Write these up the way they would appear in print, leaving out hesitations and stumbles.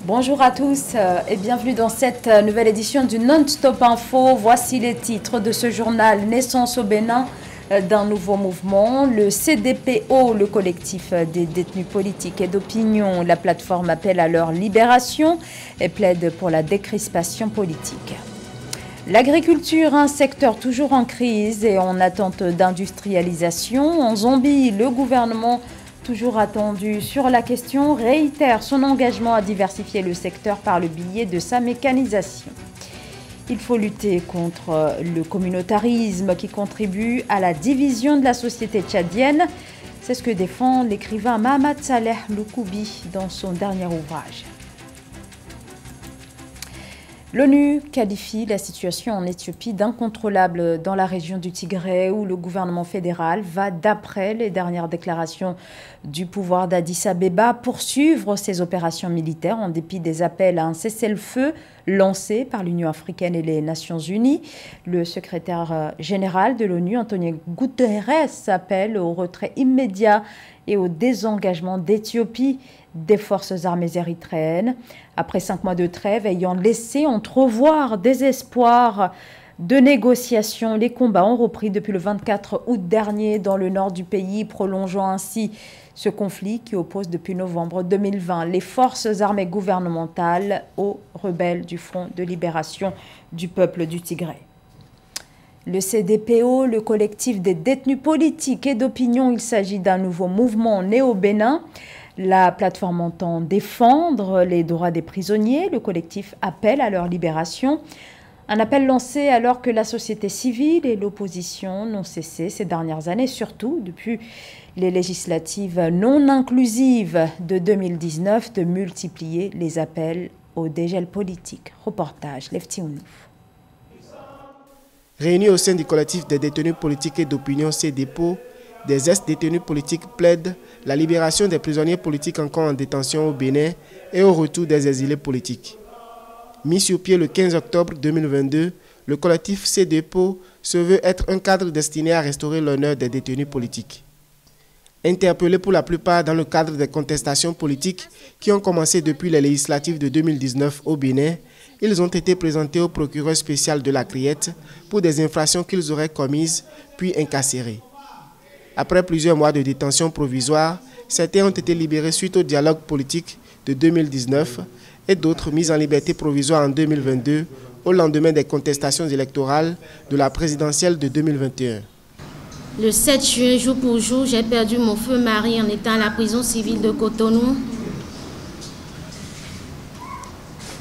Bonjour à tous et bienvenue dans cette nouvelle édition du Non-Stop Info. Voici les titres de ce journal. Naissance au Bénin d'un nouveau mouvement. Le CDPO, le collectif des détenus politiques et d'opinion, la plateforme appelle à leur libération et plaide pour la décrispation politique. L'agriculture, un secteur toujours en crise et en attente d'industrialisation. En Zambie, le gouvernement toujours attendu sur la question, réitère son engagement à diversifier le secteur par le biais de sa mécanisation. Il faut lutter contre le communautarisme qui contribue à la division de la société tchadienne. C'est ce que défend l'écrivain Mahamat Saleh Loukoubi dans son dernier ouvrage. L'ONU qualifie la situation en Éthiopie d'incontrôlable dans la région du Tigré où le gouvernement fédéral va, d'après les dernières déclarations du pouvoir d'Addis Abeba, poursuivre ses opérations militaires en dépit des appels à un cessez-le-feu lancés par l'Union africaine et les Nations unies. Le secrétaire général de l'ONU, Antonio Guterres, appelle au retrait immédiat et au désengagement d'Éthiopie des forces armées érythréennes. Après 5 mois de trêve ayant laissé entrevoir des espoirs de négociations, les combats ont repris depuis le 24 août dernier dans le nord du pays, prolongeant ainsi ce conflit qui oppose depuis novembre 2020 les forces armées gouvernementales aux rebelles du Front de libération du peuple du Tigré. Le CDPO, le collectif des détenus politiques et d'opinion, il s'agit d'un nouveau mouvement né au Bénin. La plateforme entend défendre les droits des prisonniers. Le collectif appelle à leur libération. Un appel lancé alors que la société civile et l'opposition n'ont cessé ces dernières années, surtout depuis les législatives non inclusives de 2019, de multiplier les appels au dégel politique. Reportage Lefti Ounouf. Réunis au sein du collectif des détenus politiques et d'opinion CDPO, des ex-détenus politiques plaident la libération des prisonniers politiques encore en détention au Bénin et au retour des exilés politiques. Mis sur pied le 15 octobre 2022, le collectif CDPO se veut être un cadre destiné à restaurer l'honneur des détenus politiques. Interpellés pour la plupart dans le cadre des contestations politiques qui ont commencé depuis les législatives de 2019 au Bénin, ils ont été présentés au procureur spécial de la Criette pour des infractions qu'ils auraient commises puis incarcérées. Après plusieurs mois de détention provisoire, certains ont été libérés suite au dialogue politique de 2019 et d'autres mis en liberté provisoire en 2022 au lendemain des contestations électorales de la présidentielle de 2021. Le 7 juin, jour pour jour, j'ai perdu mon feu mari en étant à la prison civile de Cotonou.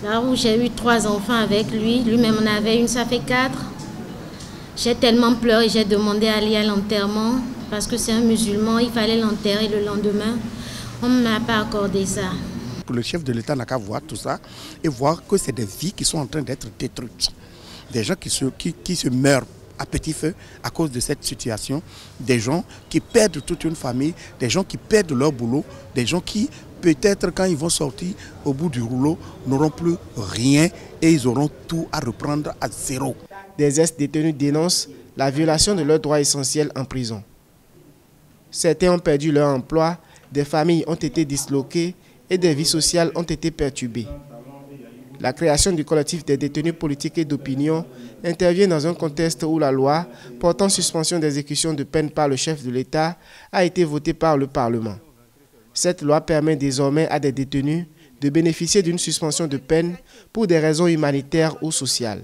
Là où j'ai eu 3 enfants avec lui, lui-même en avait une, ça fait 4. J'ai tellement pleuré, j'ai demandé à aller à l'enterrement parce que c'est un musulman, il fallait l'enterrer le lendemain. On ne m'a pas accordé ça. Le chef de l'État n'a qu'à voir tout ça et voir que c'est des vies qui sont en train d'être détruites. Des gens qui se meurent à petit feu à cause de cette situation, des gens qui perdent toute une famille, des gens qui perdent leur boulot, des gens qui, peut-être quand ils vont sortir au bout du rouleau, n'auront plus rien et ils auront tout à reprendre à zéro. Des ex-détenus dénoncent la violation de leurs droits essentiels en prison. Certains ont perdu leur emploi, des familles ont été disloquées et des vies sociales ont été perturbées. La création du collectif des détenus politiques et d'opinion intervient dans un contexte où la loi portant suspension d'exécution de peine par le chef de l'État a été votée par le Parlement. Cette loi permet désormais à des détenus de bénéficier d'une suspension de peine pour des raisons humanitaires ou sociales.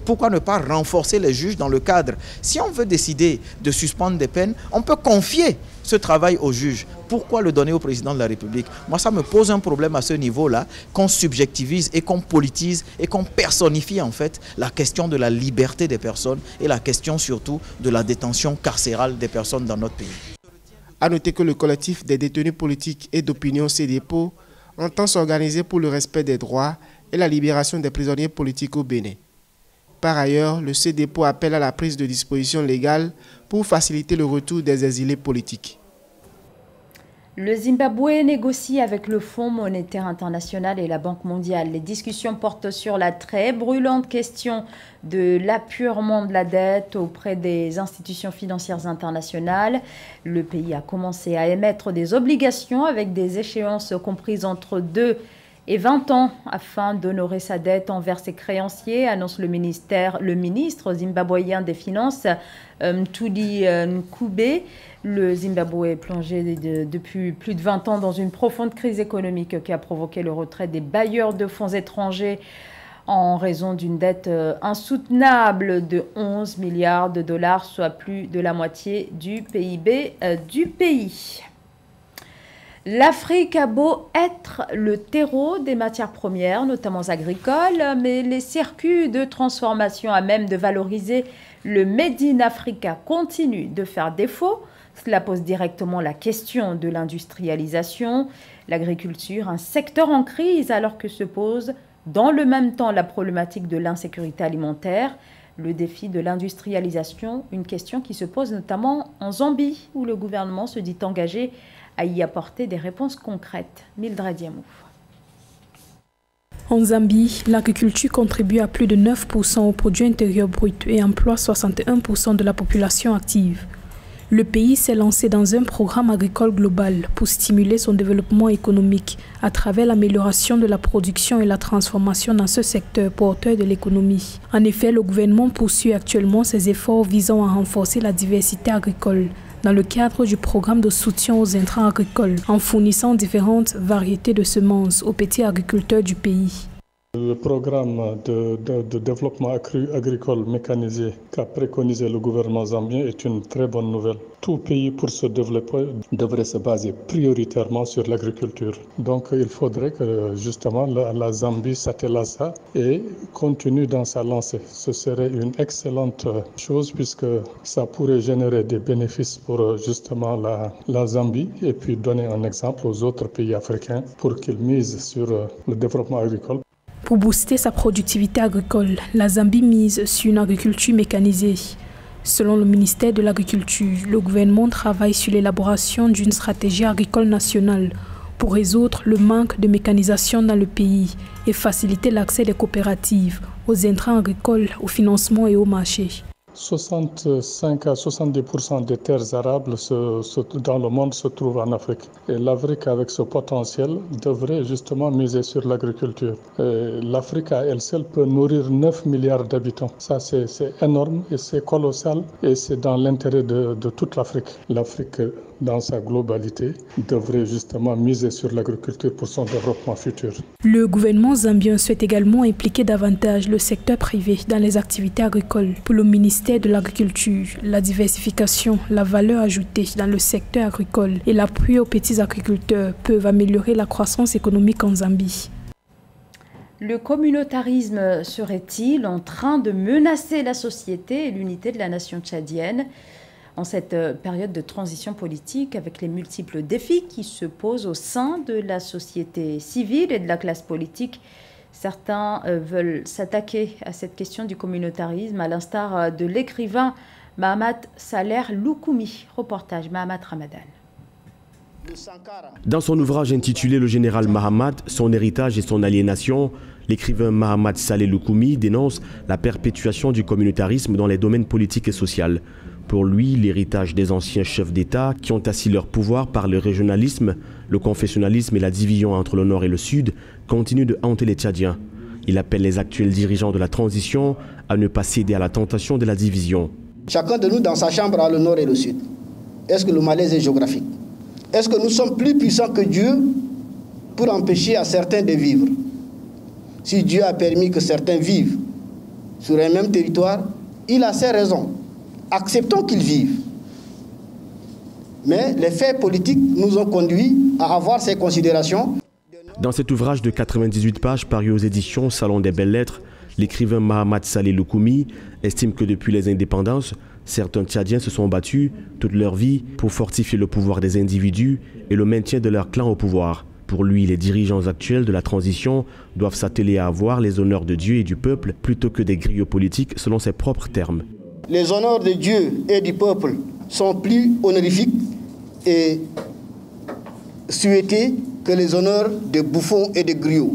Pourquoi ne pas renforcer les juges dans le cadre? Si on veut décider de suspendre des peines, on peut confier ce travail aux juges. Pourquoi le donner au président de la République? Moi, ça me pose un problème à ce niveau-là, qu'on subjectivise et qu'on politise et qu'on personnifie en fait la question de la liberté des personnes et la question surtout de la détention carcérale des personnes dans notre pays. À noter que le collectif des détenus politiques et d'opinion CDPO entend s'organiser pour le respect des droits et la libération des prisonniers politiques au Bénin. Par ailleurs, le CDPO appelle à la prise de dispositions légales pour faciliter le retour des exilés politiques. Le Zimbabwe négocie avec le Fonds monétaire international et la Banque mondiale. Les discussions portent sur la très brûlante question de l'apurement de la dette auprès des institutions financières internationales. Le pays a commencé à émettre des obligations avec des échéances comprises entre 2 et 20 ans afin d'honorer sa dette envers ses créanciers, annonce le ministre zimbabwéen des Finances, Mthuli Ncube. Le Zimbabwe est plongé depuis plus de 20 ans dans une profonde crise économique qui a provoqué le retrait des bailleurs de fonds étrangers en raison d'une dette insoutenable de 11 milliards de dollars, soit plus de la moitié du PIB du pays. L'Afrique a beau être le terreau des matières premières, notamment agricoles, mais les circuits de transformation à même de valoriser le Made in Africa continuent de faire défaut. Cela pose directement la question de l'industrialisation. L'agriculture, un secteur en crise, alors que se pose dans le même temps la problématique de l'insécurité alimentaire. Le défi de l'industrialisation, une question qui se pose notamment en Zambie, où le gouvernement se dit engagé à y apporter des réponses concrètes. Mildred Diamou. En Zambie, l'agriculture contribue à plus de 9% au produit intérieur brut et emploie 61% de la population active. Le pays s'est lancé dans un programme agricole global pour stimuler son développement économique à travers l'amélioration de la production et la transformation dans ce secteur porteur de l'économie. En effet, le gouvernement poursuit actuellement ses efforts visant à renforcer la diversité agricole dans le cadre du programme de soutien aux intrants agricoles en fournissant différentes variétés de semences aux petits agriculteurs du pays. Le programme de développement agricole mécanisé qu'a préconisé le gouvernement zambien est une très bonne nouvelle. Tout pays pour se développer devrait se baser prioritairement sur l'agriculture. Donc il faudrait que justement la Zambie s'attelle à ça et continue dans sa lancée. Ce serait une excellente chose puisque ça pourrait générer des bénéfices pour justement la Zambie et puis donner un exemple aux autres pays africains pour qu'ils misent sur le développement agricole. Pour booster sa productivité agricole, la Zambie mise sur une agriculture mécanisée. Selon le ministère de l'Agriculture, le gouvernement travaille sur l'élaboration d'une stratégie agricole nationale pour résoudre le manque de mécanisation dans le pays et faciliter l'accès des coopératives aux intrants agricoles, au financement et au marché. 65 à 70% des terres arables dans le monde se trouvent en Afrique. Et l'Afrique, avec ce potentiel, devrait justement miser sur l'agriculture. L'Afrique, à elle seule, peut nourrir 9 milliards d'habitants. Ça, c'est énorme et c'est colossal et c'est dans l'intérêt de toute l'Afrique. L'Afrique, dans sa globalité, devrait justement miser sur l'agriculture pour son développement futur. Le gouvernement zambien souhaite également impliquer davantage le secteur privé dans les activités agricoles. Pour le ministère de l'Agriculture, la diversification, la valeur ajoutée dans le secteur agricole et l'appui aux petits agriculteurs peuvent améliorer la croissance économique en Zambie. Le communautarisme serait-il en train de menacer la société et l'unité de la nation tchadienne ? En cette période de transition politique, avec les multiples défis qui se posent au sein de la société civile et de la classe politique, certains veulent s'attaquer à cette question du communautarisme, à l'instar de l'écrivain Mahamat Saleh Loukoumi. Reportage Mahamat Ramadan. Dans son ouvrage intitulé « Le général Mahamat, son héritage et son aliénation », l'écrivain Mahamat Saleh Loukoumi dénonce la perpétuation du communautarisme dans les domaines politiques et sociaux. Pour lui, l'héritage des anciens chefs d'État qui ont assis leur pouvoir par le régionalisme, le confessionnalisme et la division entre le Nord et le Sud continue de hanter les Tchadiens. Il appelle les actuels dirigeants de la transition à ne pas céder à la tentation de la division. Chacun de nous dans sa chambre a le Nord et le Sud. Est-ce que le malaise est géographique? Est-ce que nous sommes plus puissants que Dieu pour empêcher à certains de vivre? Si Dieu a permis que certains vivent sur un même territoire, il a ses raisons. Acceptons qu'ils vivent. Mais les faits politiques nous ont conduits à avoir ces considérations. Dans cet ouvrage de 98 pages paru aux éditions Salon des Belles Lettres, l'écrivain Mahamat Saleh Loukoumi estime que depuis les indépendances, certains Tchadiens se sont battus toute leur vie pour fortifier le pouvoir des individus et le maintien de leur clan au pouvoir. Pour lui, les dirigeants actuels de la transition doivent s'atteler à avoir les honneurs de Dieu et du peuple plutôt que des griots politiques selon ses propres termes. Les honneurs de Dieu et du peuple sont plus honorifiques et souhaités que les honneurs de bouffons et de griots.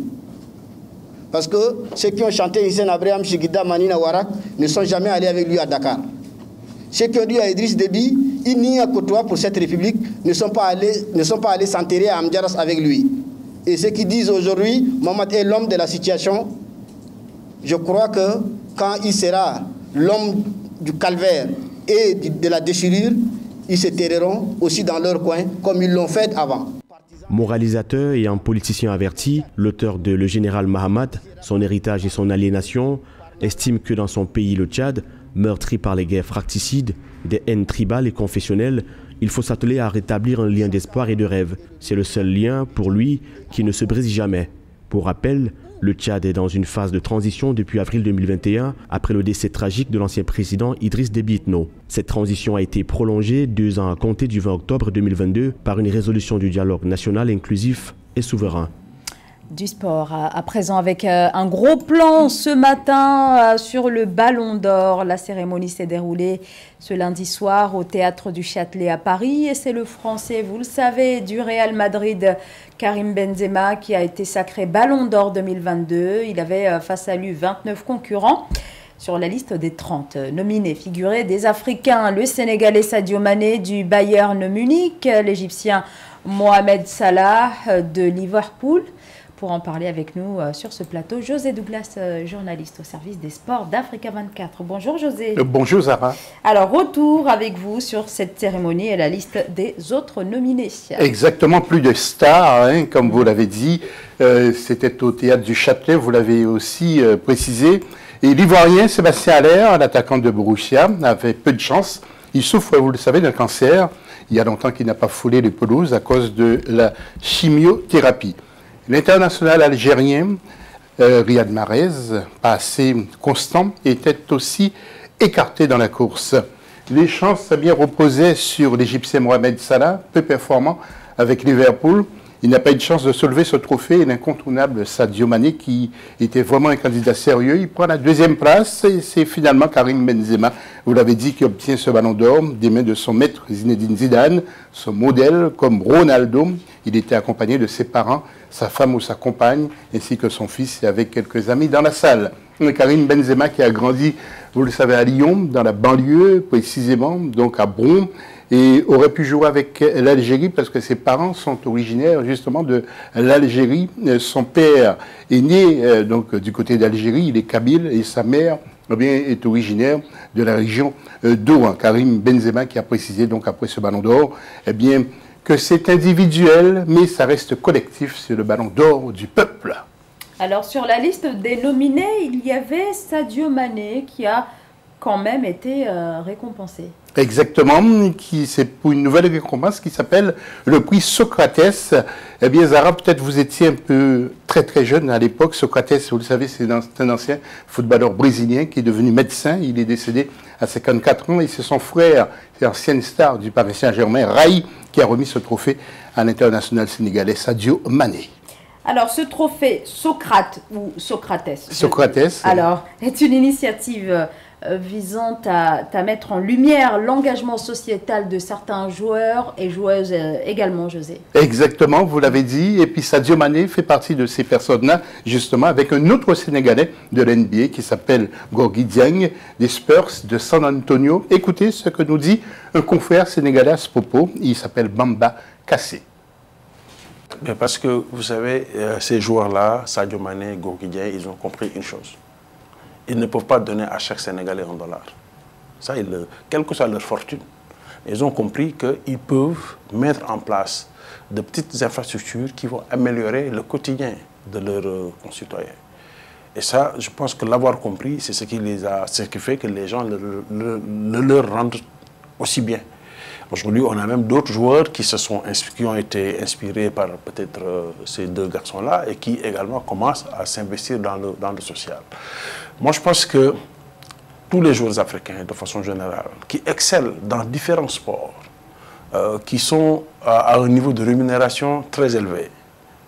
Parce que ceux qui ont chanté Hissène Abraham, Chigida, Manina Warak ne sont jamais allés avec lui à Dakar. Ceux qui ont dit à Idriss Déby, il n'y a que toi pour cette république, ne sont pas allés s'enterrer à Amdjaras avec lui. et ceux qui disent aujourd'hui Mohamed est l'homme de la situation, je crois que quand il sera l'homme du calvaire et de la déchirure, ils se taireront aussi dans leur coin comme ils l'ont fait avant. Moralisateur et un politicien averti, l'auteur de Le Général Mahamat, son héritage et son aliénation, estime que dans son pays, le Tchad, meurtri par les guerres fracticides, des haines tribales et confessionnelles, il faut s'atteler à rétablir un lien d'espoir et de rêve. C'est le seul lien, pour lui, qui ne se brise jamais. Pour rappel, le Tchad est dans une phase de transition depuis avril 2021, après le décès tragique de l'ancien président Idriss Déby Itno. Cette transition a été prolongée 2 ans à compter du 20 octobre 2022 par une résolution du dialogue national inclusif et souverain. Du sport, à présent avec un gros plan ce matin sur le Ballon d'Or. La cérémonie s'est déroulée ce lundi soir au Théâtre du Châtelet à Paris. Et c'est le Français, vous le savez, du Real Madrid, Karim Benzema, qui a été sacré Ballon d'Or 2022. Il avait face à lui 29 concurrents. Sur la liste des 30 nominés figuraient des Africains, le Sénégalais Sadio Mané du Bayern Munich, l'Égyptien Mohamed Salah de Liverpool. Pour en parler avec nous sur ce plateau, José Douglas, journaliste au service des sports d'Africa 24. Bonjour José. Bonjour Zara. Alors, retour avec vous sur cette cérémonie et la liste des autres nominés. Exactement, plus de stars, hein, comme vous l'avez dit. C'était au Théâtre du Châtelet, vous l'avez aussi précisé. Et l'Ivoirien Sébastien Haller, l'attaquant de Borussia, avait peu de chance. Il souffre, vous le savez, d'un cancer. Il y a longtemps qu'il n'a pas foulé les pelouses à cause de la chimiothérapie. L'international algérien Riyad Mahrez, pas assez constant, était aussi écarté dans la course. Les chances bien reposaient sur l'Égyptien Mohamed Salah, peu performant avec Liverpool. Il n'a pas eu de chance de soulever ce trophée et l'incontournable Sadio Mané, qui était vraiment un candidat sérieux. Il prend la 2e place et c'est finalement Karim Benzema, vous l'avez dit, qui obtient ce Ballon d'Or des mains de son maître Zinedine Zidane, son modèle comme Ronaldo. Il était accompagné de ses parents, sa femme ou sa compagne, ainsi que son fils et avec quelques amis dans la salle. Karim Benzema qui a grandi, vous le savez, à Lyon, dans la banlieue précisément, donc à Bron, et aurait pu jouer avec l'Algérie parce que ses parents sont originaires justement de l'Algérie. Son père est né donc du côté d'Algérie, il est kabyle, et sa mère est originaire de la région d'Oran. Karim Benzema qui a précisé donc après ce Ballon d'Or, que c'est individuel, mais ça reste collectif, c'est le Ballon d'Or du peuple. Alors sur la liste des nominés, il y avait Sadio Mané qui a quand même été récompensé. Exactement, c'est pour une nouvelle récompense qui s'appelle le prix Socrates. Eh bien, Zara, peut-être vous étiez un peu très jeune à l'époque. Socrates, vous le savez, c'est un ancien footballeur brésilien qui est devenu médecin. Il est décédé à 54 ans et c'est son frère, l'ancienne star du Paris Saint-Germain, Rai, qui a remis ce trophée à l'international sénégalais Sadio Mané. Alors, ce trophée Socrate ou Socrates, alors, est une initiative visant à mettre en lumière l'engagement sociétal de certains joueurs et joueuses également, José. Exactement, vous l'avez dit. Et puis Sadio Mané fait partie de ces personnes-là, justement, avec un autre Sénégalais de l'NBA qui s'appelle Gorgui Dieng, des Spurs de San Antonio. Écoutez ce que nous dit un confrère sénégalais à ce propos. Il s'appelle Bamba Kassé. Parce que, vous savez, ces joueurs-là, Sadio Mané, Gorgui Dieng, ils ont compris une chose. Ils ne peuvent pas donner à chaque Sénégalais $1. Ça, quelle que soit leur fortune, ils ont compris qu'ils peuvent mettre en place de petites infrastructures qui vont améliorer le quotidien de leurs concitoyens. Et ça, je pense que l'avoir compris, c'est ce qui fait que les gens le leur rendent aussi bien. Aujourd'hui, on a même d'autres joueurs qui ont été inspirés par peut-être ces deux garçons-là et qui également commencent à s'investir dans le social. Moi, je pense que tous les joueurs africains, de façon générale, qui excellent dans différents sports, qui sont à un niveau de rémunération très élevé,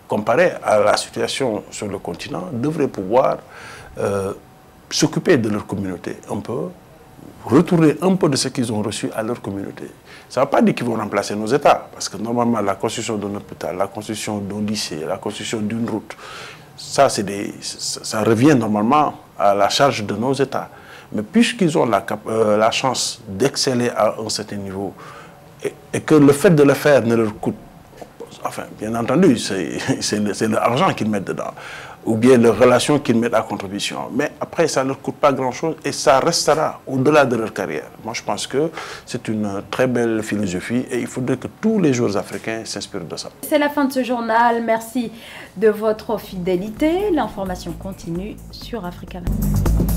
comparé à la situation sur le continent, devraient pouvoir s'occuper de leur communauté un peu, retourner un peu de ce qu'ils ont reçu à leur communauté. Ça ne veut pas dire qu'ils vont remplacer nos États, parce que normalement la construction d'un hôpital, la construction d'un lycée, la construction d'une route, ça revient normalement à la charge de nos États. Mais puisqu'ils ont la chance d'exceller à un certain niveau, et que le fait de le faire ne leur coûte Enfin, bien entendu, c'est l'argent qu'ils mettent dedans, ou bien les relations qu'ils mettent à contribution. Mais après, ça ne leur coûte pas grand-chose et ça restera au-delà de leur carrière. Moi, je pense que c'est une très belle philosophie et il faudrait que tous les joueurs africains s'inspirent de ça. C'est la fin de ce journal. Merci de votre fidélité. L'information continue sur Africa 24.